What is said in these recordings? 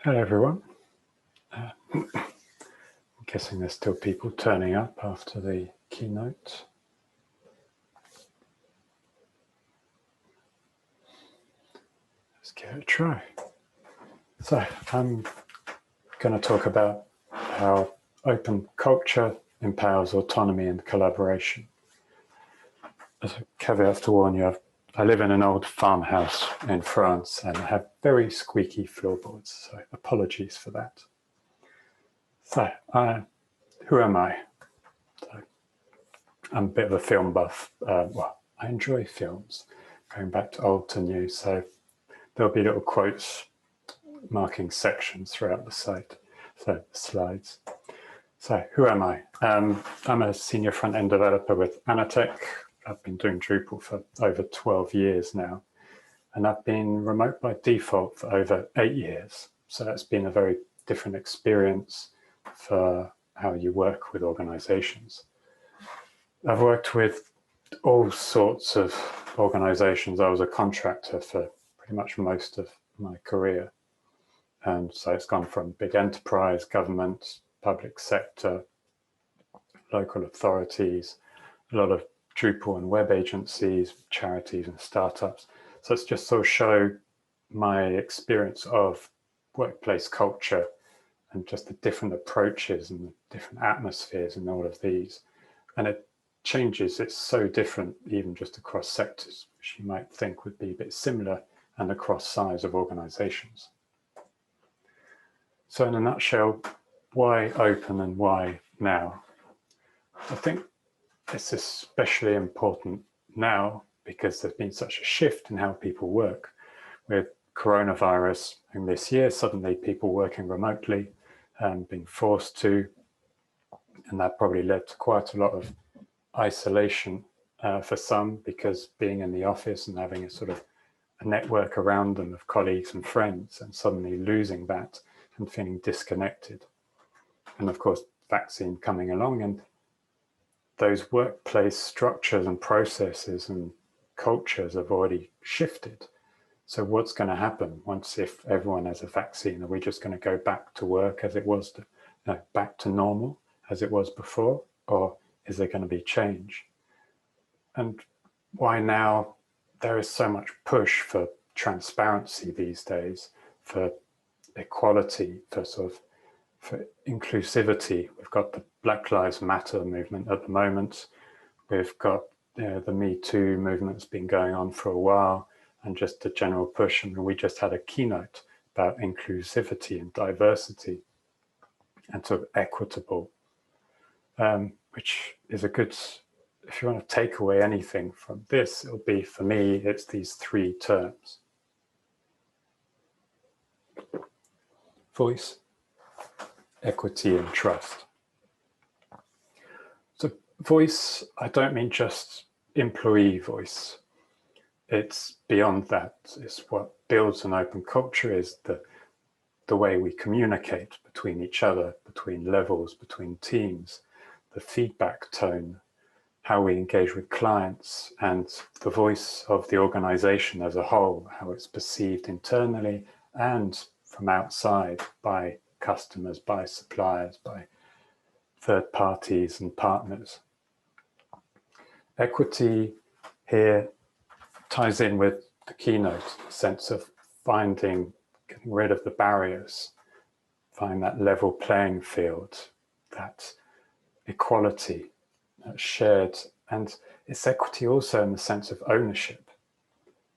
Hello everyone. I'm guessing there's still people turning up after the keynote. Let's give it a try. So I'm going to talk about how open culture empowers autonomy and collaboration. As a caveat to warn you, I live in an old farmhouse in France and I have very squeaky floorboards, so apologies for that. So, who am I? So, I'm a bit of a film buff. Well, I enjoy films, going back to old to new, so there'll be little quotes marking sections throughout the site, so slides. So, who am I? I'm a senior front-end developer with Anatech. I've been doing Drupal for over 12 years now, and I've been remote by default for over 8 years. So that's been a very different experience for how you work with organizations. I've worked with all sorts of organizations. I was a contractor for pretty much most of my career. And so it's gone from big enterprise, government, public sector, local authorities, a lot of Drupal and web agencies, charities and startups. So it's just sort of show my experience of workplace culture and just the different approaches and the different atmospheres in all of these. And it changes, it's so different even just across sectors, which you might think would be a bit similar and across size of organizations. So in a nutshell, why open and why now? I think it's especially important now because there's been such a shift in how people work. With coronavirus and this year, suddenly people working remotely and being forced to, and that probably led to quite a lot of isolation for some, because being in the office and having a sort of a network around them of colleagues and friends, and suddenly losing that and feeling disconnected. And of course, vaccine coming along, and those workplace structures and processes and cultures have already shifted. So what's going to happen once, if everyone has a vaccine? Are we just going to go back to work as it was, back to normal as it was before? Or is there going to be change? And why now? There is so much push for transparency these days, for equality, for inclusivity. We've got the Black Lives Matter movement at the moment. We've got the Me Too movement's been going on for a while, and just a general push. And we just had a keynote about inclusivity and diversity and sort of equitable, which is a good, if you want to take away anything from this, it'll be, for me, it's these three terms: voice, equity and trust. So voice, I don't mean just employee voice. It's beyond that. It's what builds an open culture, is the way we communicate between each other, between levels, between teams, the feedback tone, how we engage with clients, and the voice of the organization as a whole, how it's perceived internally and from outside by customers, by suppliers, by third parties and partners. Equity here ties in with the keynote, the sense of getting rid of the barriers, find that level playing field, that equality, that shared, and it's equity also in the sense of ownership,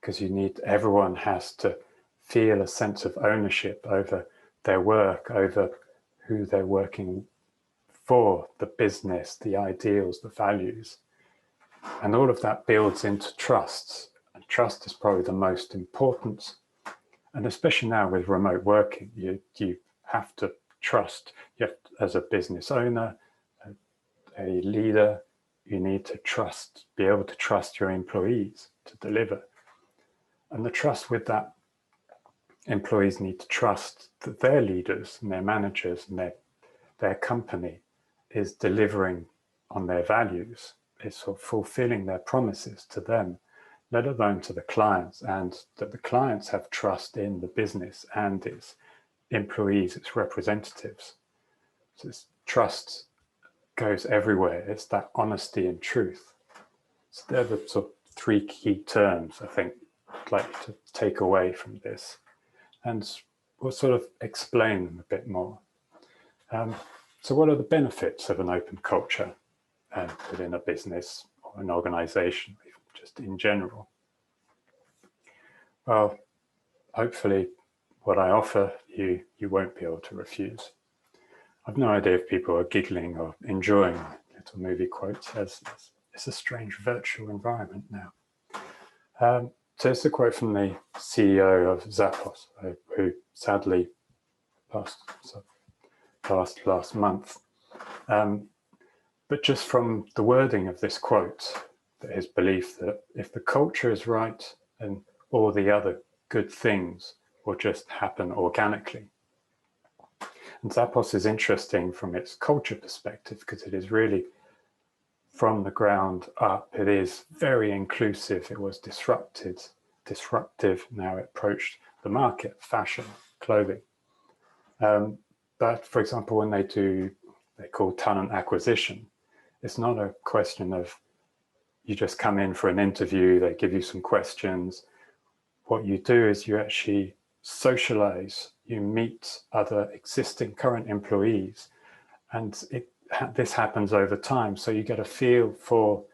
because everyone has to feel a sense of ownership over their work, over who they're working for, the business, the ideals, the values. And all of that builds into trust. And trust is probably the most important. And especially now with remote working, you have to trust. As a business owner, a leader, you need to trust, be able to trust your employees to deliver. And the trust with that, employees need to trust that their leaders and their managers and their company is delivering on their values, is sort of fulfilling their promises to them, let alone to the clients, and that the clients have trust in the business and is employees, its representatives. So this trust goes everywhere. It's that honesty and truth. So they're the sort of three key terms I think I'd like to take away from this, and we'll sort of explain them a bit more. So what are the benefits of an open culture within a business or an organization, just in general? Well, hopefully what I offer you won't be able to refuse. I've no idea if people are giggling or enjoying little movie quotes, as it's a strange virtual environment now. So it's a quote from the CEO of Zappos, who sadly passed last month. But just from the wording of this quote, his belief that if the culture is right, then all the other good things will just happen organically. And Zappos is interesting from its culture perspective because it is really from the ground up. It is very inclusive. It was disruptive. Now it approached the market, fashion, clothing. But for example, when they call talent acquisition, it's not a question of you just come in for an interview, they give you some questions. What you do is you actually socialize, you meet other existing current employees, and this happens over time. So you get a feel for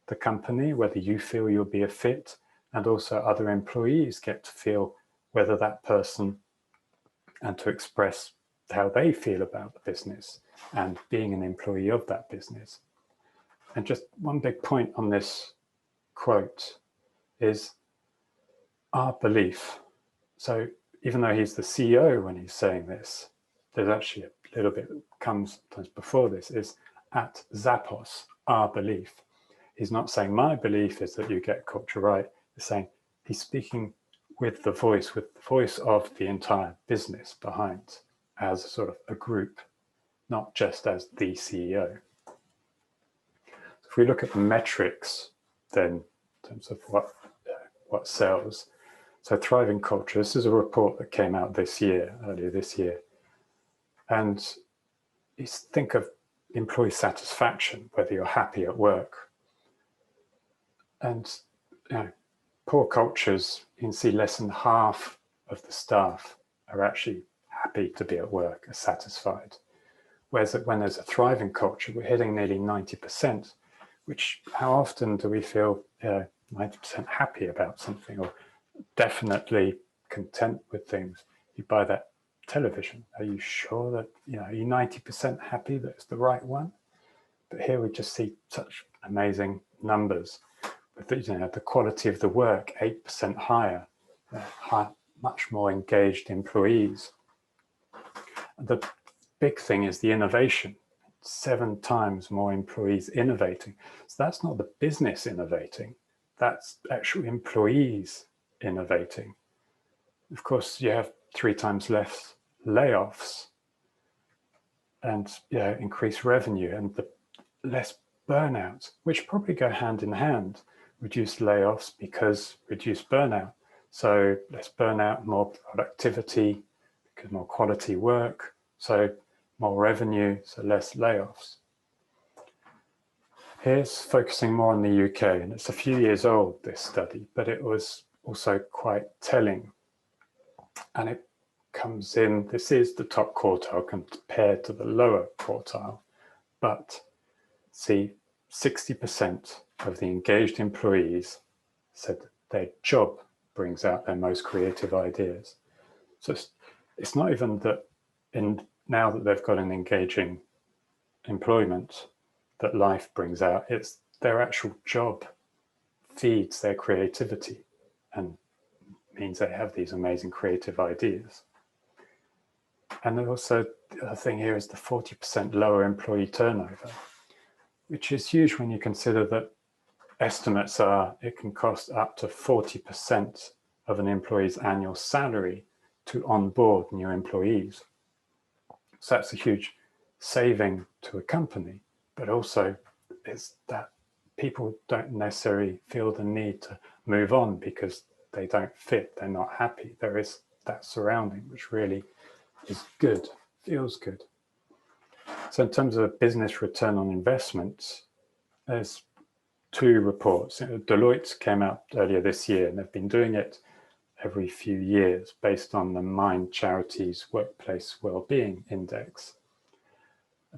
the company, whether you feel you'll be a fit, and also other employees get to feel whether that person, and to express how they feel about the business and being an employee of that business. And just one big point on this quote is our belief. So even though he's the CEO when he's saying this, there's actually a little bit that comes before this, is at Zappos, our belief. He's not saying my belief is that you get culture right. He's saying he's speaking with the voice of the entire business behind, as sort of a group, not just as the CEO. If we look at the metrics, then in terms of what sells, so thriving culture. This is a report that came out earlier this year, and you think of employee satisfaction, whether you're happy at work, and poor cultures, you can see less than half of the staff are actually happy to be at work, are satisfied. Whereas when there's a thriving culture, we're hitting nearly 90%, which how often do we feel 90% happy about something, or definitely content with things? You buy that television, are you sure that, are you 90% happy that it's the right one? But here we just see such amazing numbers. With the quality of the work 8% higher, much more engaged employees. The big thing is the innovation. 7 times more employees innovating. So that's not the business innovating, that's actual employees innovating. Of course, you have 3 times less layoffs and increased revenue, and the less burnout, which probably go hand in hand. Reduced layoffs because reduced burnout. So less burnout, more productivity, because more quality work. So more revenue, so less layoffs. Here's focusing more on the UK, and it's a few years old, this study, but it was also quite telling. And it comes in, this is the top quartile compared to the lower quartile, but see, 60% of the engaged employees said their job brings out their most creative ideas. So it's not even that now that they've got an engaging employment that life brings out, it's their actual job feeds their creativity and means they have these amazing creative ideas. And also the other thing here is the 40% lower employee turnover, which is huge when you consider that estimates are it can cost up to 40% of an employee's annual salary to onboard new employees. So that's a huge saving to a company, but also it's that people don't necessarily feel the need to move on because they don't fit, they're not happy. There is that surrounding which really is good, feels good. So in terms of business return on investment, there's two reports. Deloitte came out earlier this year, and they've been doing it every few years based on the Mind Charities Workplace Wellbeing Index.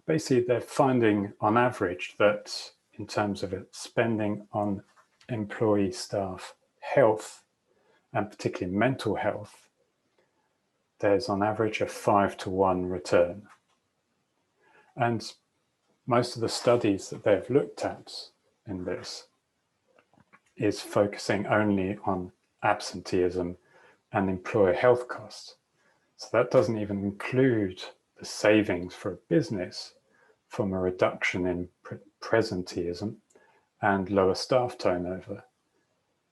Basically, they're finding on average that in terms of spending on employee staff health, and particularly mental health, there's on average a 5-to-1 return. And most of the studies that they've looked at in this is focusing only on absenteeism and employer health costs. So that doesn't even include the savings for a business from a reduction in presenteeism and lower staff turnover.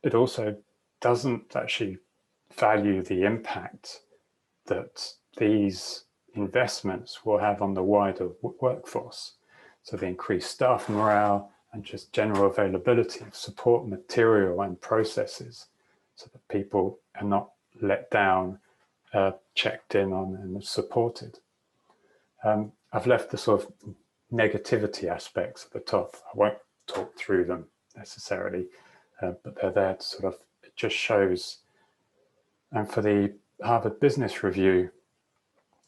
It also doesn't actually value the impact that these investments will have on the wider workforce. So the increased staff morale and just general availability of support material and processes so that people are not let down, checked in on and supported. I've left the sort of negativity aspects at the top. I won't talk through them necessarily, but they're there to sort of, it just shows. And for the Harvard Business Review,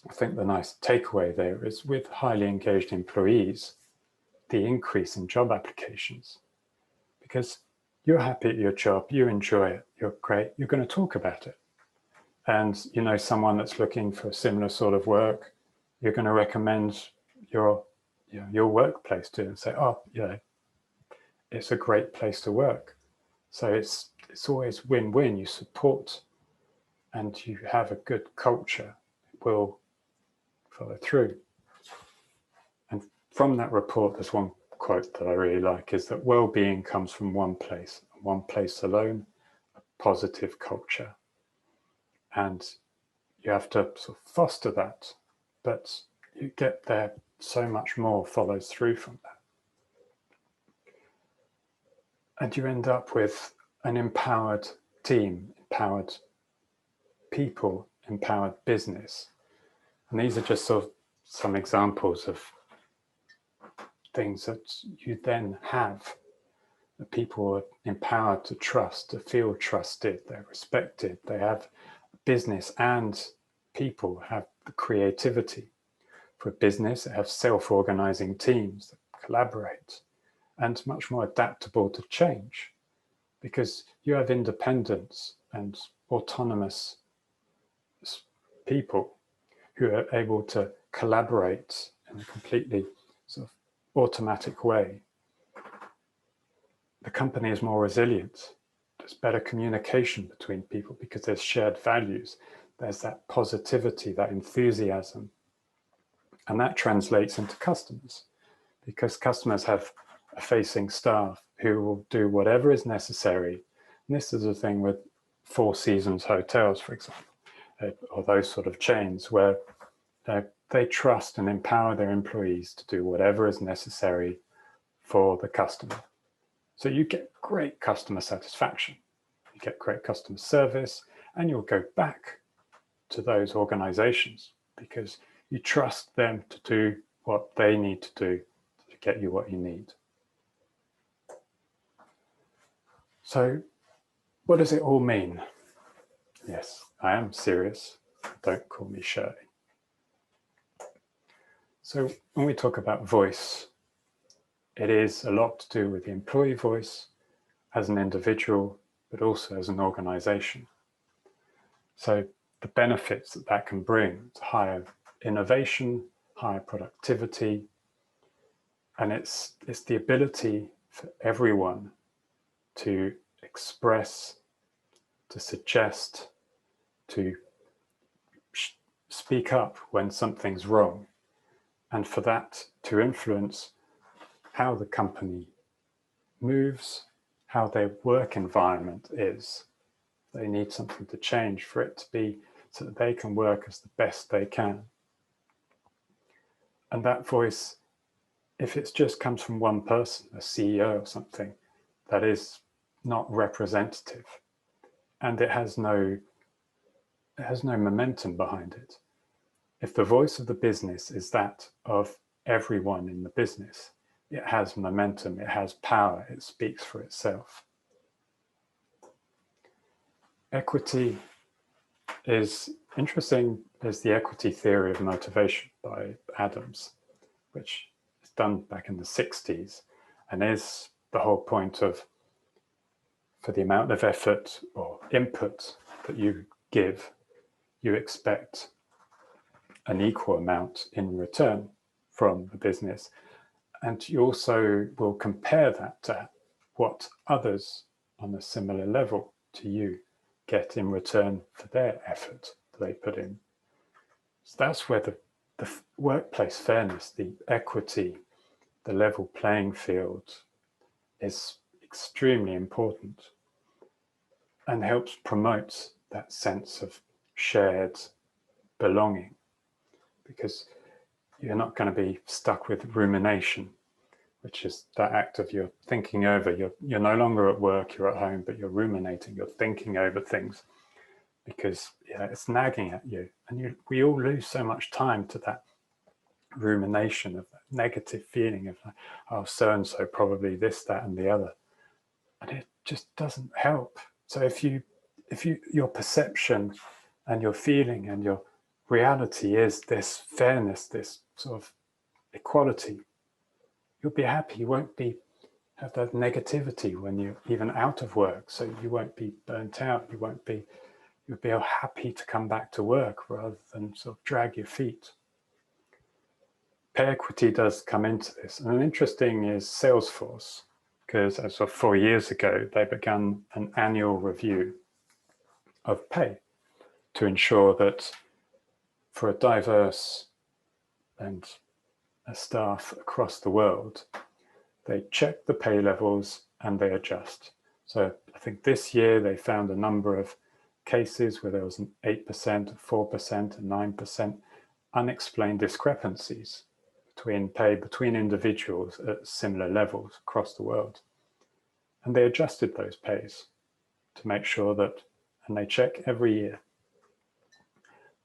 I think the nice takeaway there is with highly engaged employees, the increase in job applications, because you're happy at your job, you enjoy it, you're great, you're going to talk about it. And you know someone that's looking for a similar sort of work, you're going to recommend your workplace to and say, oh, it's a great place to work. So it's always win-win. You support and you have a good culture, it will follow through. And from that report, there's one quote that I really like, is that well-being comes from one place alone, a positive culture. And you have to sort of foster that, but you get there, so much more follows through from that. And you end up with an empowered team, empowered people, empowered business. And these are just sort of some examples of things that you then have. The people are empowered to trust, to feel trusted, they're respected, they have business, and people have the creativity. For business, they have self-organizing teams that collaborate and much more adaptable to change, because you have independence and autonomous people who are able to collaborate in a completely sort of automatic way. The company is more resilient. There's better communication between people because there's shared values. There's that positivity, that enthusiasm. And that translates into customers, because customers have a facing staff who will do whatever is necessary. And this is the thing with Four Seasons hotels, for example, or those sort of chains where they trust and empower their employees to do whatever is necessary for the customer. So you get great customer satisfaction, you get great customer service, and you'll go back to those organizations because you trust them to do what they need to do to get you what you need. So what does it all mean? Yes, I am serious. Don't call me Shirley. So when we talk about voice, it is a lot to do with the employee voice as an individual, but also as an organization. So the benefits that that can bring to higher innovation, higher productivity, and it's the ability for everyone to express, to suggest, to speak up when something's wrong, and for that to influence how the company moves, how their work environment is. They need something to change for it to be so that they can work as the best they can. And that voice, if it just comes from one person, a CEO or something, that is not representative, and it has no momentum behind it. if the voice of the business is that of everyone in the business, it has momentum, it has power, it speaks for itself. Equity is interesting as the equity theory of motivation by Adams, which is done back in the 60s, and is the whole point of, for the amount of effort or input that you give, you expect an equal amount in return from the business. And you also will compare that to what others on a similar level to you get in return for their effort that they put in. So that's where the workplace fairness, the equity, the level playing field is extremely important and helps promote that sense of shared belonging, because you're not going to be stuck with rumination, which is that act of you're thinking over, you're no longer at work, you're at home, but you're ruminating, you're thinking over things because it's nagging at you. And we all lose so much time to that rumination of that negative feeling of, oh, so-and-so probably this, that, and the other. And it just doesn't help. So if your perception and your feeling and your reality is this fairness, this sort of equality, you'll be happy. You won't have that negativity when you're even out of work. So you won't be burnt out. You'll be happy to come back to work rather than sort of drag your feet. Pay equity does come into this. And interesting is Salesforce, because as of 4 years ago, they began an annual review of pay to ensure that for a diverse and a staff across the world, they check the pay levels and they adjust. So I think this year they found a number of cases where there was an 8%, 4%, and 9% unexplained discrepancies between pay between individuals at similar levels across the world. And they adjusted those pays to make sure that, and they check every year.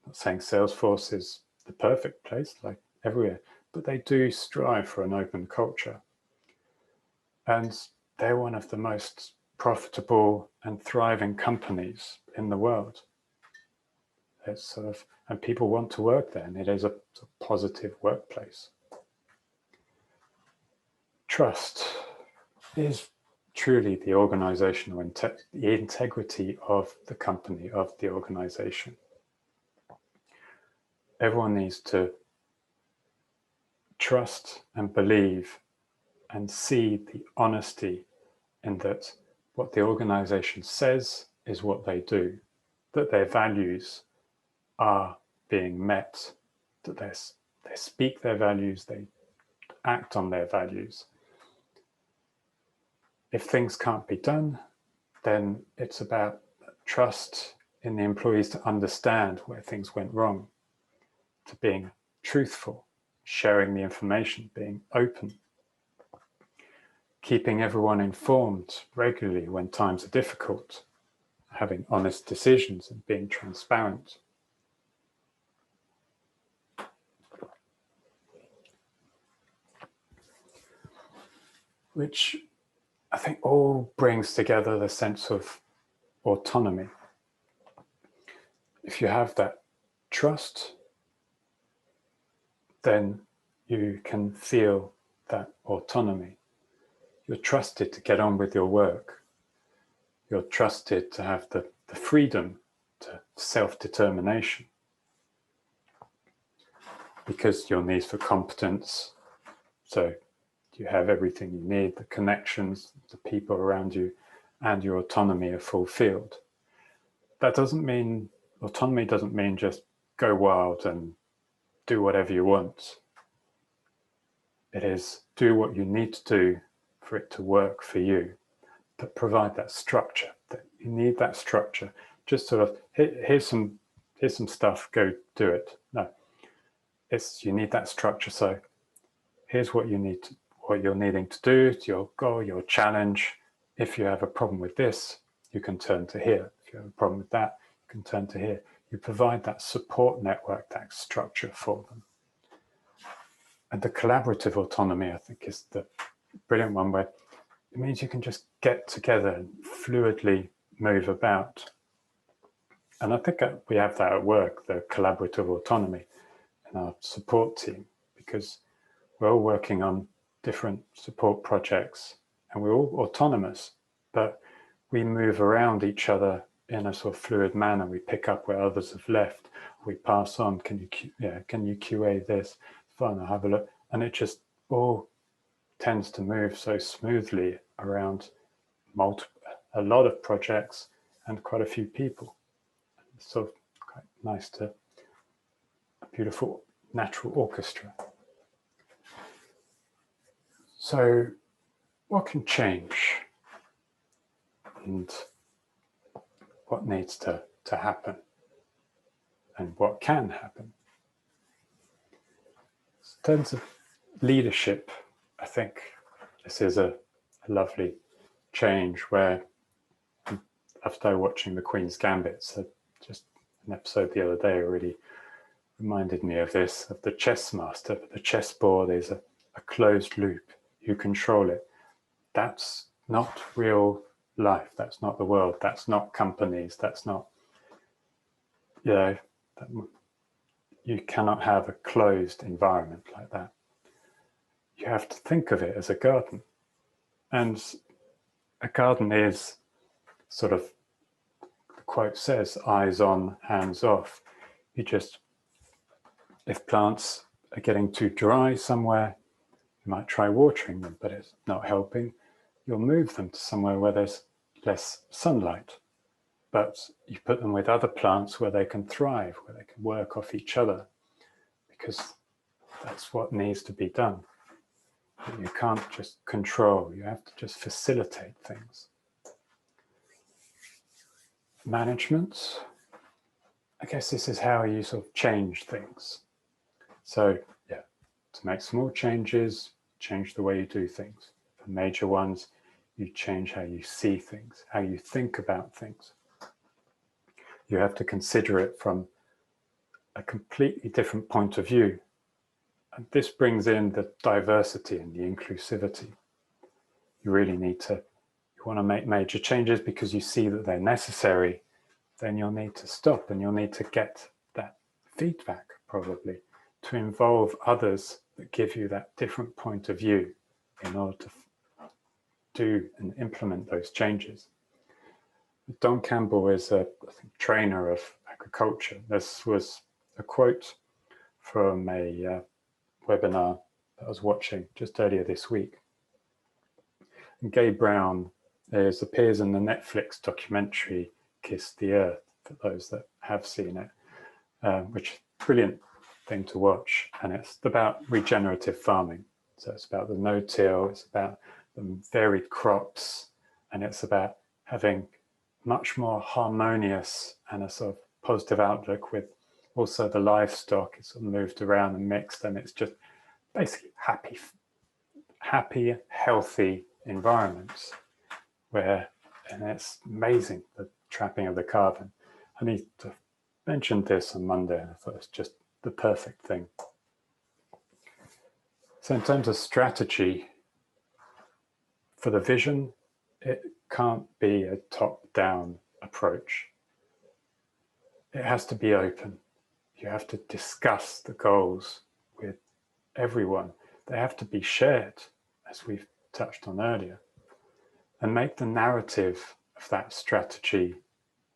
I'm not saying Salesforce is the perfect place, like everywhere, but they do strive for an open culture. And they're one of the most profitable and thriving companies in the world. It's and people want to work there, and it is a positive workplace. Trust is truly the organizational the integrity of the company, of the organization. Everyone needs to trust and believe and see the honesty in that what the organization says is what they do, that their values are being met, that they speak their values, they act on their values. If things can't be done, then it's about trust in the employees to understand where things went wrong, to being truthful, sharing the information, being open, keeping everyone informed regularly when times are difficult, having honest decisions and being transparent. Which I think all brings together the sense of autonomy. If you have that trust, then you can feel that autonomy. You're trusted to get on with your work. You're trusted to have the freedom to self-determination, because your needs for competence, so you have everything you need, the connections, the people around you, and your autonomy are fulfilled. That doesn't mean, autonomy doesn't mean just go wild and do whatever you want. It is do what you need to do for it to work for you, but provide that structure. That you need that structure. Just sort of, here's some stuff, go do it. No, you need that structure. So here's what you're needing to do, it's your goal, your challenge. If you have a problem with this, you can turn to here. If you have a problem with that, you can turn to here. You provide that support network, that structure for them. And the collaborative autonomy, I think, is the brilliant one, where it means you can just get together and fluidly move about. And I think we have that at work, the collaborative autonomy in our support team, because we're all working on different support projects and we're all autonomous, but we move around each other in a sort of fluid manner. We pick up where others have left. We pass on. Can you QA this? Fine, I'll have a look. And it just all tends to move so smoothly around a lot of projects and quite a few people. It's sort of quite nice a beautiful natural orchestra. So what can change? And what needs to happen? And what can happen? In terms of leadership, I think this is a lovely change where, after watching the Queen's Gambit, so just an episode the other day really reminded me of this, of the chess master. The chessboard is a closed loop. You control it. That's not real life. That's not the world. That's not companies. That's not, you cannot have a closed environment like that. You have to think of it as a garden. And a garden is sort of, the quote says, eyes on, hands off. You just, if plants are getting too dry somewhere, you might try watering them, but it's not helping. You'll move them to somewhere where there's less sunlight. But you put them with other plants where they can thrive, where they can work off each other, because that's what needs to be done. You can't just control, you have to just facilitate things. Management, I guess this is how you sort of change things. So yeah, to make small changes, change the way you do things. For major ones, you change how you see things, how you think about things. You have to consider it from a completely different point of view. And this brings in the diversity and the inclusivity. You really need to, you want to make major changes because you see that they're necessary, then you'll need to stop and you'll need to get that feedback probably to involve others that give you that different point of view in order to do and implement those changes. Don Campbell is a trainer of agriculture. This was a quote from a webinar that I was watching just earlier this week. And Gabe Brown appears in the Netflix documentary Kiss the Earth, for those that have seen it, which is a brilliant thing to watch. And it's about regenerative farming. So it's about the no-till, it's about the varied crops, and it's about having much more harmonious and a sort of positive outlook with also the livestock. It's sort of moved around and mixed, and it's just basically happy, healthy environments where, and it's amazing, the trapping of the carbon. I need to mention this on Monday, and I thought it's just the perfect thing. So in terms of strategy, for the vision, it can't be a top-down approach. It has to be open. You have to discuss the goals with everyone. They have to be shared, as we've touched on earlier, and make the narrative of that strategy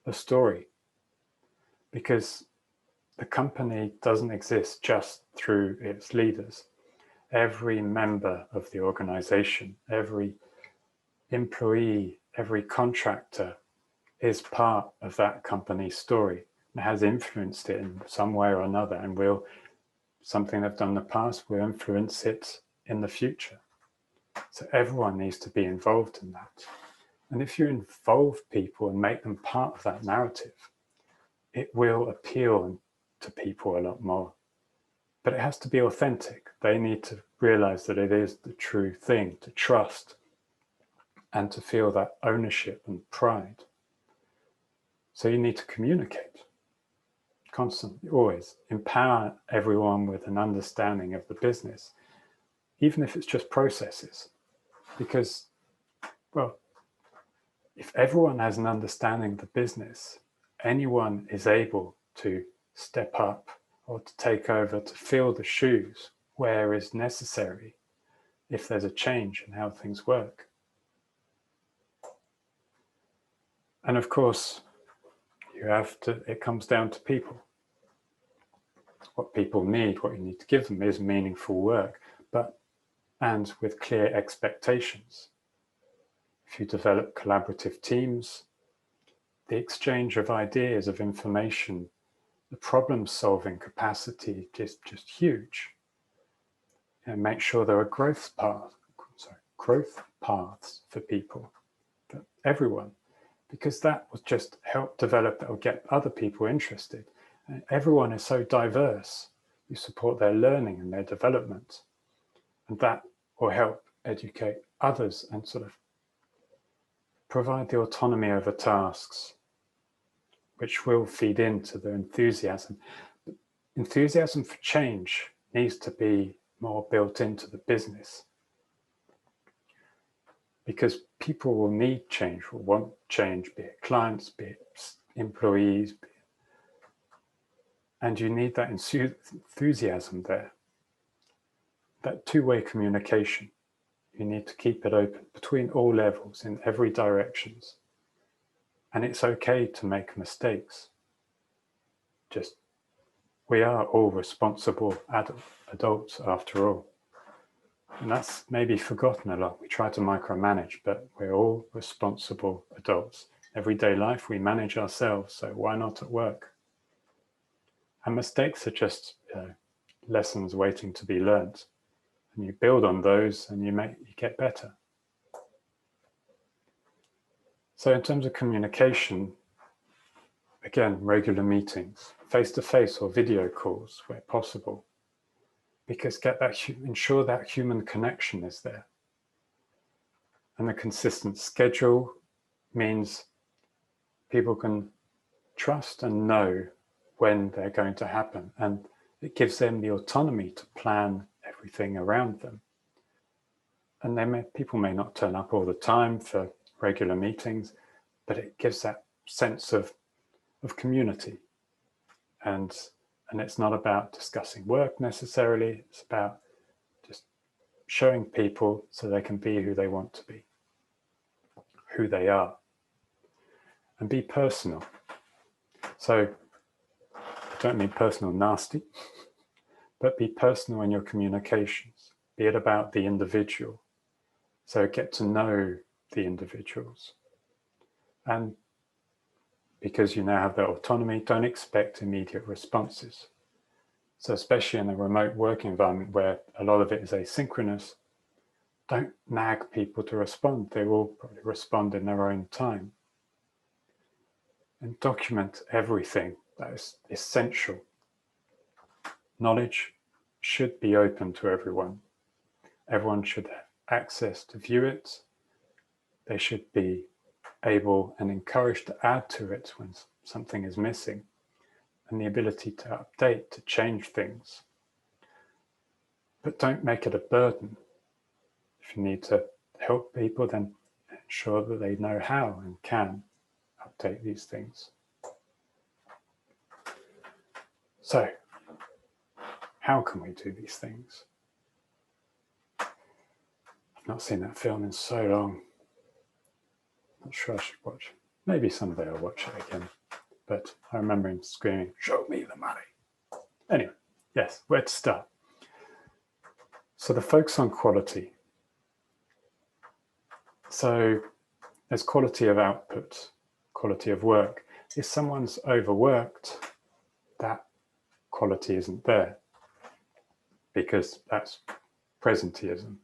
a story. Because the company doesn't exist just through its leaders. Every member of the organization, every employee, every contractor is part of that company's story and has influenced it in some way or another, and will, something they've done in the past, will influence it in the future. So everyone needs to be involved in that. And if you involve people and make them part of that narrative, it will appeal to people a lot more. But it has to be authentic. They need to realize that it is the true thing, to trust and to feel that ownership and pride. So you need to communicate. constantly, always empower everyone with an understanding of the business, even if it's just processes. Because, well, if everyone has an understanding of the business, anyone is able to step up or to take over, to fill the shoes where is necessary if there's a change in how things work. And of course, it comes down to people. What people need, what you need to give them is meaningful work, and with clear expectations. If you develop collaborative teams, the exchange of ideas, of information, the problem-solving capacity is just huge. And make sure there are growth paths for people, for everyone, because that will just help develop, that will get other people interested. And everyone is so diverse. You support their learning and their development, and that will help educate others and sort of provide the autonomy over tasks, which will feed into the enthusiasm. But enthusiasm for change needs to be more built into the business, because people will need change, will want change, be it clients, be it employees, and you need that enthusiasm there. That two-way communication, you need to keep it open between all levels in every directions. And it's okay to make mistakes. Just, we are all responsible adults after all. And that's maybe forgotten a lot. We try to micromanage, but we're all responsible adults. Everyday life, we manage ourselves, so why not at work? And mistakes are just lessons waiting to be learned. And you build on those and you get better. So in terms of communication, again, regular meetings, face-to-face or video calls where possible, because ensure that human connection is there. And the consistent schedule means people can trust and know when they're going to happen, and it gives them the autonomy to plan everything around them. And people may not turn up all the time for regular meetings, but it gives that sense of community. And it's not about discussing work necessarily, it's about just showing people so they can be who they want to be, who they are, and be personal. So I don't mean personal nasty, but be personal in your communications, be it about the individual. So get to know the individuals. And because you now have that autonomy, don't expect immediate responses. So especially in a remote working environment where a lot of it is asynchronous, don't nag people to respond. They will probably respond in their own time. And document everything that is essential. Knowledge should be open to everyone. Everyone should have access to view it. They should be able and encouraged to add to it when something is missing, and the ability to update, to change things. But don't make it a burden. If you need to help people, then ensure that they know how and can update these things. So, how can we do these things? I've not seen that film in so long. Not sure I should watch. Maybe someday I'll watch it again. But I remember him screaming, "Show me the money." Anyway, yes, where to start? So the focus on quality. So there's quality of output, quality of work. If someone's overworked, that quality isn't there, because that's presenteeism.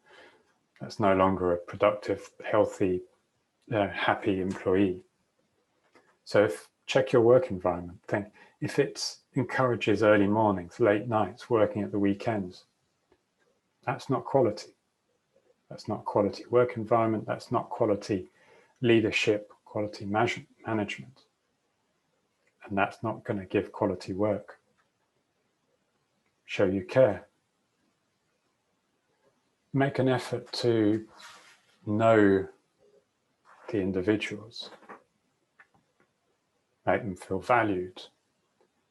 That's no longer a productive, healthy, happy employee. So check your work environment. Think if it encourages early mornings, late nights, working at the weekends, that's not quality. That's not quality work environment. That's not quality leadership, quality management. and that's not going to give quality work. Show you care. Make an effort to know the individuals. Make them feel valued.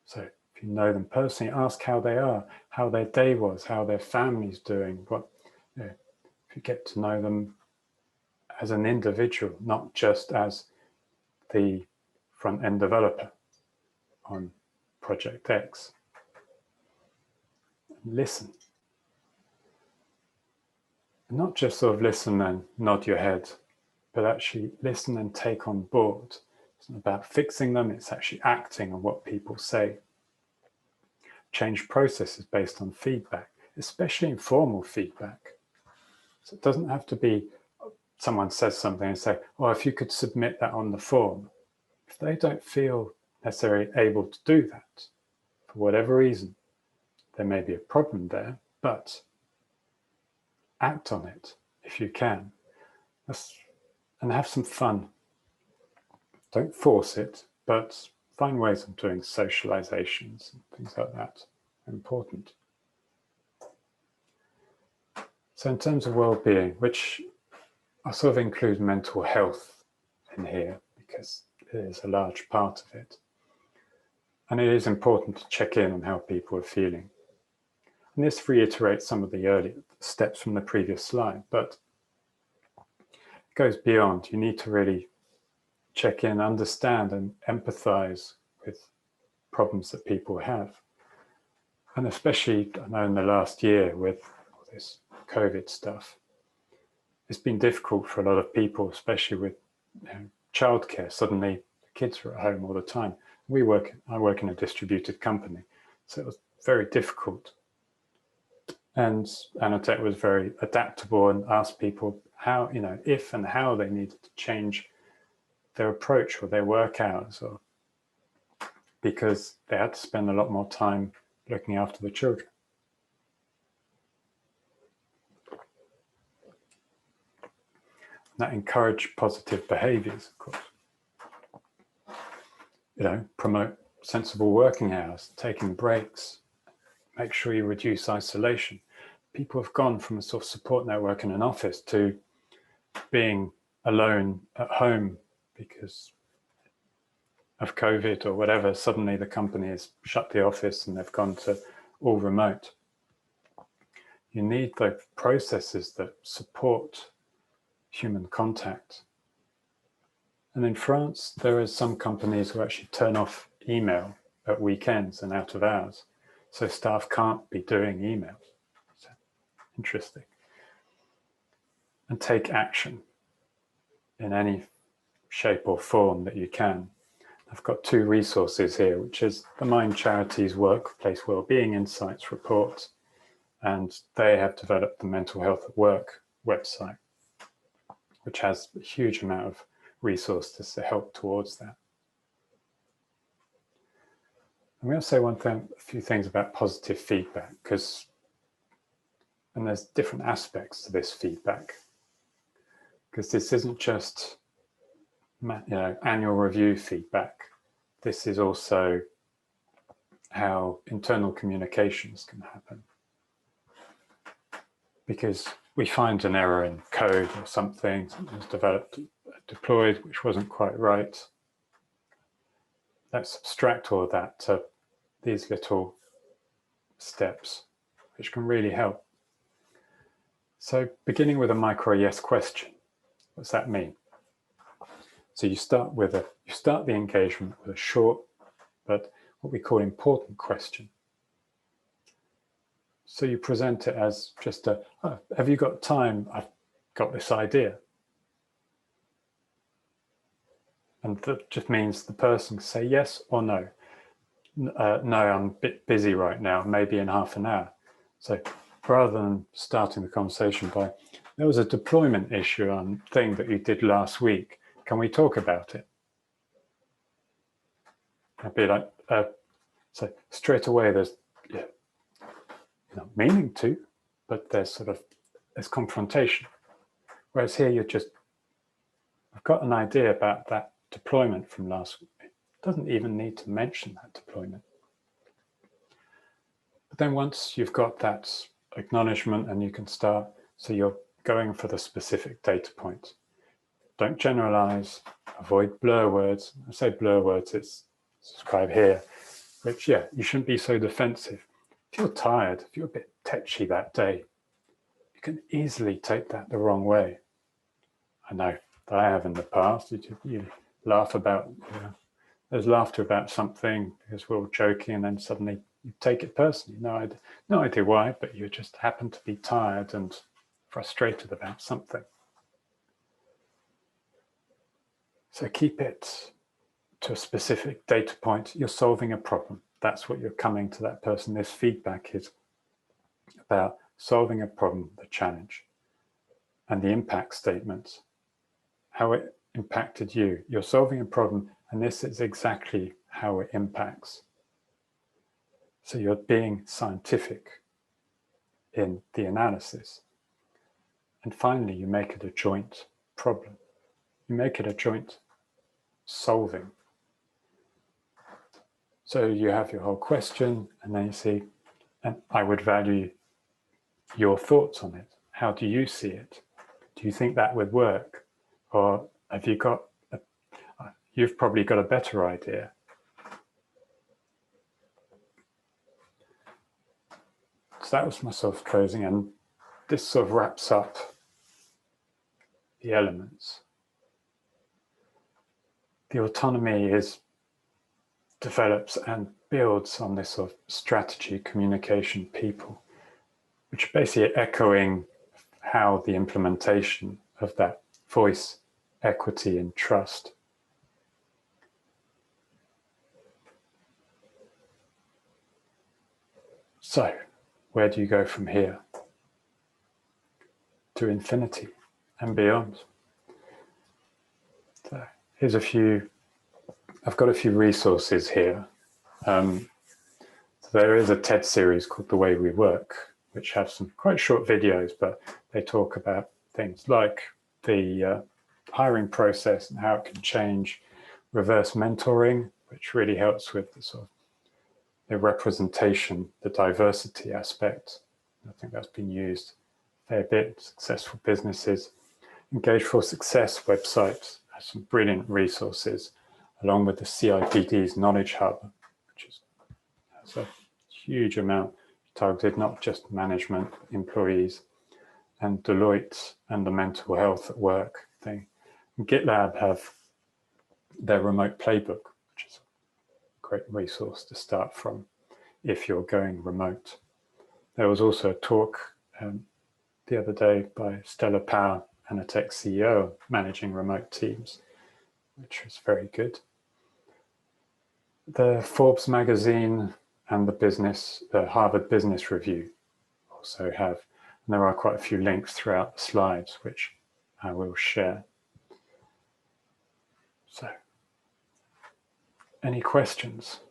So if you know them personally, ask how they are, how their day was, how their family's doing. If you get to know them as an individual, not just as the front-end developer on Project X. Listen. Not just sort of listen and nod your head, but actually listen and take on board. It's not about fixing them, it's actually acting on what people say. Change processes based on feedback, especially informal feedback. So it doesn't have to be someone says something and say, oh, if you could submit that on the form. If they don't feel necessarily able to do that, for whatever reason, there may be a problem there, but act on it if you can. And have some fun. Don't force it, but find ways of doing socializations and things like that. Important. So in terms of well-being, which I sort of include mental health in here because it is a large part of it. And it is important to check in on how people are feeling. And this reiterates some of the earlier steps from the previous slide, but it goes beyond. You need to really check in, understand and empathize with problems that people have. And especially, I know in the last year with all this COVID stuff, it's been difficult for a lot of people, especially with childcare. Suddenly, the kids are at home all the time. I work in a distributed company, so it was very difficult. And Anatech was very adaptable and asked people how, if and how they needed to change their approach or their work hours, or because they had to spend a lot more time looking after the children. That encouraged positive behaviors, of course. Promote sensible working hours, taking breaks, make sure you reduce isolation. People have gone from a sort of support network in an office to being alone at home because of COVID or whatever. Suddenly the company has shut the office and they've gone to all remote. You need the processes that support human contact. And in France, there are some companies who actually turn off email at weekends and out of hours. So staff can't be doing emails. So, interesting. And take action in any shape or form that you can. I've got two resources here, which is the Mind Charities Workplace Wellbeing Insights report, and they have developed the Mental Health at Work website, which has a huge amount of resources to help towards that. I'm going to say a few things about positive feedback, and there's different aspects to this feedback, because this isn't just annual review feedback. This is also how internal communications can happen. Because we find an error in code or something's developed, deployed, which wasn't quite right. Let's abstract all of that to these little steps, which can really help. So beginning with a micro yes question, what's that mean? So you start the engagement with a short, but what we call important question. So you present it as just have you got time? I've got this idea. And that just means the person can say yes or no. No, I'm a bit busy right now, maybe in half an hour. So rather than starting the conversation by, there was a deployment issue on thing that you did last week. Can we talk about it? I'd be like, so straight away there's, you're not meaning to, but there's confrontation. Whereas here you're just, I've got an idea about that deployment from last week. Doesn't even need to mention that deployment. But then once you've got that acknowledgement and you can start, so you're going for the specific data point. Don't generalize, avoid blur words. I say blur words, it's described here, which, yeah, you shouldn't be so defensive. If you're tired, if you're a bit tetchy that day, you can easily take that the wrong way. I know that I have in the past. You laugh about, there's laughter about something because we're all joking, and then suddenly you take it personally. No idea why, but you just happen to be tired and frustrated about something. So keep it to a specific data point. You're solving a problem. That's what you're coming to that person. This feedback is about solving a problem, the challenge, and the impact statement, how it impacted you. You're solving a problem, and this is exactly how it impacts. So you're being scientific in the analysis. And finally, you make it a joint problem. You make it a joint solving. So you have your whole question, and then you see, and I would value your thoughts on it. How do you see it? Do you think that would work? Or have you got, you've probably got a better idea. So that was my soft closing, and this sort of wraps up the elements. The autonomy develops and builds on this sort of strategy, communication, people, which are basically echoing how the implementation of that voice, equity, and trust. So, where do you go from here? To infinity and beyond. So, here's a few, I've got a few resources here. So there is a TED series called The Way We Work, which have some quite short videos, but they talk about things like the hiring process and how it can change, reverse mentoring, which really helps with the sort of the representation, the diversity aspect. I think that's been used a fair bit. Successful businesses. Engage for Success website has some brilliant resources, along with the CIPD's Knowledge Hub, which has a huge amount targeted not just management, employees, and Deloitte and the mental health at work thing. And GitLab have their remote playbook, which is a great resource to start from if you're going remote. There was also a talk the other day by Stella Power, Anatech CEO, managing remote teams, which was very good. The Forbes magazine and the Harvard Business Review also have, and there are quite a few links throughout the slides, which I will share. So, any questions?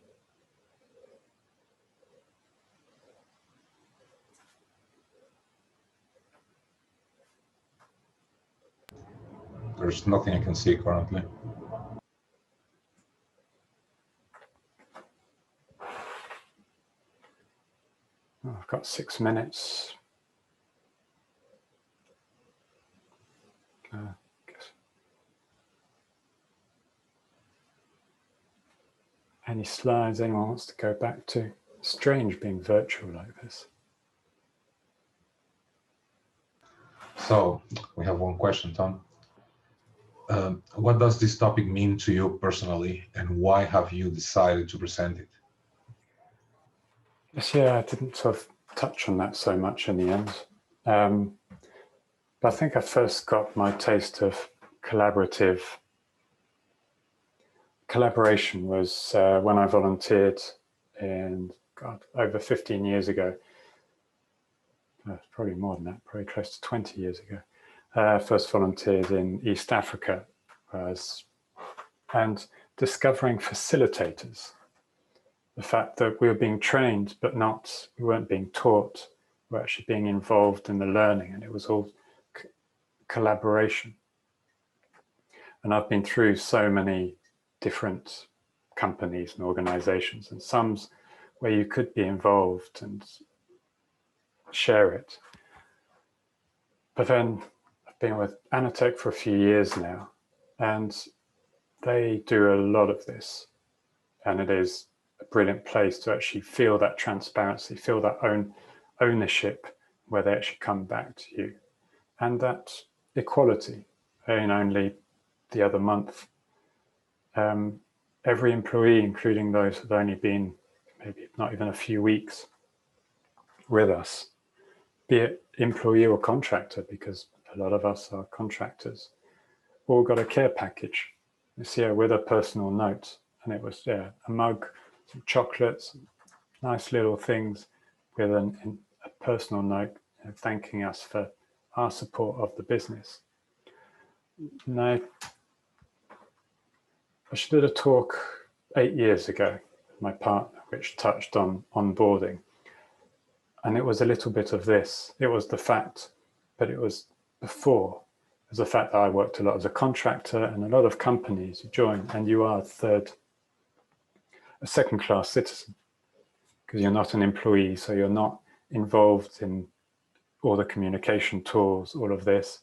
There's nothing I can see currently. Oh, I've got 6 minutes. Any slides anyone wants to go back to? Strange being virtual like this. So we have one question, Tom. What does this topic mean to you personally, and why have you decided to present it? Yes, yeah, I didn't sort of touch on that so much in the end. But I think I first got my taste of collaboration was when I volunteered over 15 years ago. Probably more than that, probably close to 20 years ago. First volunteered in East Africa and discovering facilitators. The fact that we were being trained, but we weren't being taught. We were actually being involved in the learning, and it was all collaboration. And I've been through so many different companies and organizations, and some's where you could be involved and share it. But then I've been with Anatech for a few years now, and they do a lot of this, and it is a brilliant place to actually feel that transparency, feel that ownership, where they actually come back to you, and that equality. And only the other month, every employee, including those who've only been maybe not even a few weeks with us, be it employee or contractor, because a lot of us are contractors, all got a care package. You see it with a personal note, and it was a mug, some chocolates, nice little things with a personal note, thanking us for our support of the business. And I did a talk 8 years ago with my partner, which touched on onboarding. And it was a little bit of this. It was the fact, but it was before. It was the fact that I worked a lot as a contractor, and a lot of companies you join and you are a second-class citizen, because you're not an employee, so you're not involved in all the communication tools, all of this.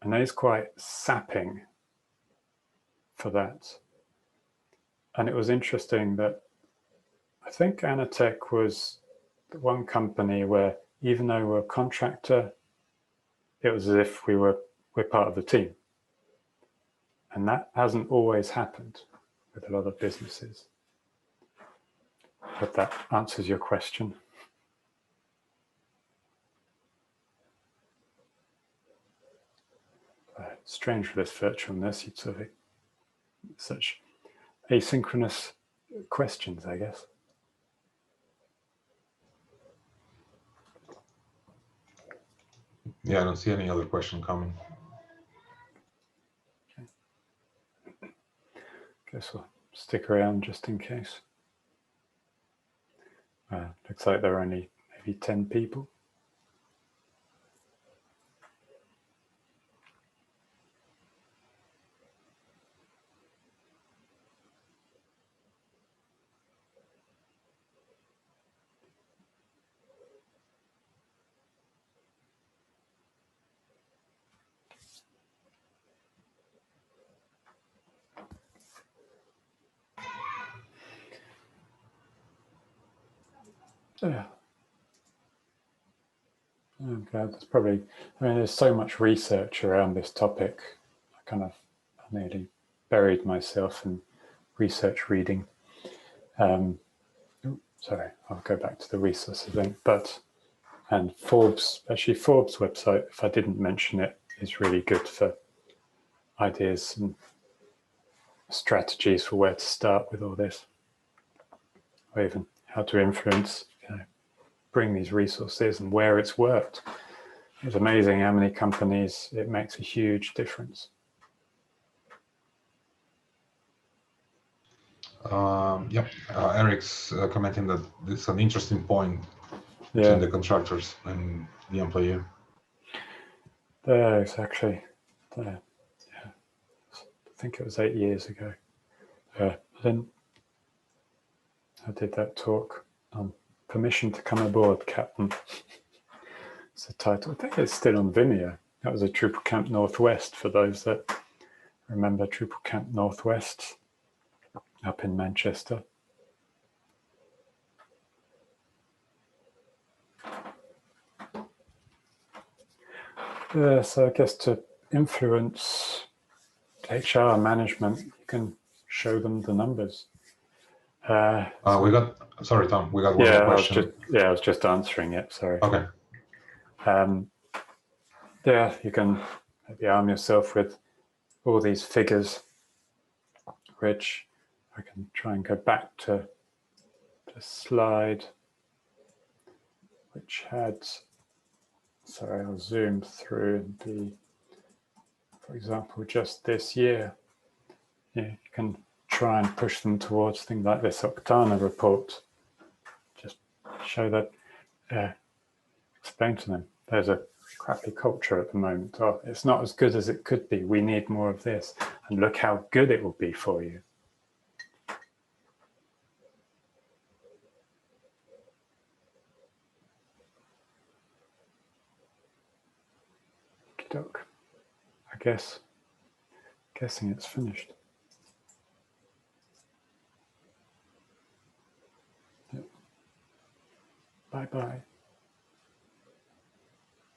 And that is quite sapping for that. And it was interesting that I think Anatech was the one company where, even though we're a contractor, it was as if we're part of the team. And that hasn't always happened with a lot of businesses. But that answers your question. Strange for this virtualness, you'd sort of such asynchronous questions, I guess. Yeah, I don't see any other question coming. Okay. Guess we'll stick around just in case. Looks like there are only maybe 10 people. Yeah. I'm glad there's probably, there's so much research around this topic. I nearly buried myself in research reading. Sorry, I'll go back to the resources link. And Forbes website, if I didn't mention it, is really good for ideas and strategies for where to start with all this, or even how to influence, bring these resources and where it's worked. It's amazing how many companies it makes a huge difference. Eric's commenting that it's an interesting point between the contractors and the employee. There, exactly. There. Yeah. I think it was 8 years ago. Then I did that talk on Permission to Come Aboard, Captain. It's the title. I think it's still on Vimeo. That was a DrupalCamp Northwest, for those that remember DrupalCamp Northwest up in Manchester. So I guess to influence HR management, you can show them the numbers. Sorry, Tom, we got one more question. I was just answering it, sorry. Okay. You can maybe arm yourself with all these figures, which I can try and go back to the slide, which had, sorry, I'll zoom through for example, just this year. You can try and push them towards things like this Octana report. Just show that, explain to them, there's a crappy culture at the moment. Oh, it's not as good as it could be. We need more of this. And look how good it will be for you. stuck. Guessing it's finished. Yep. Bye-bye.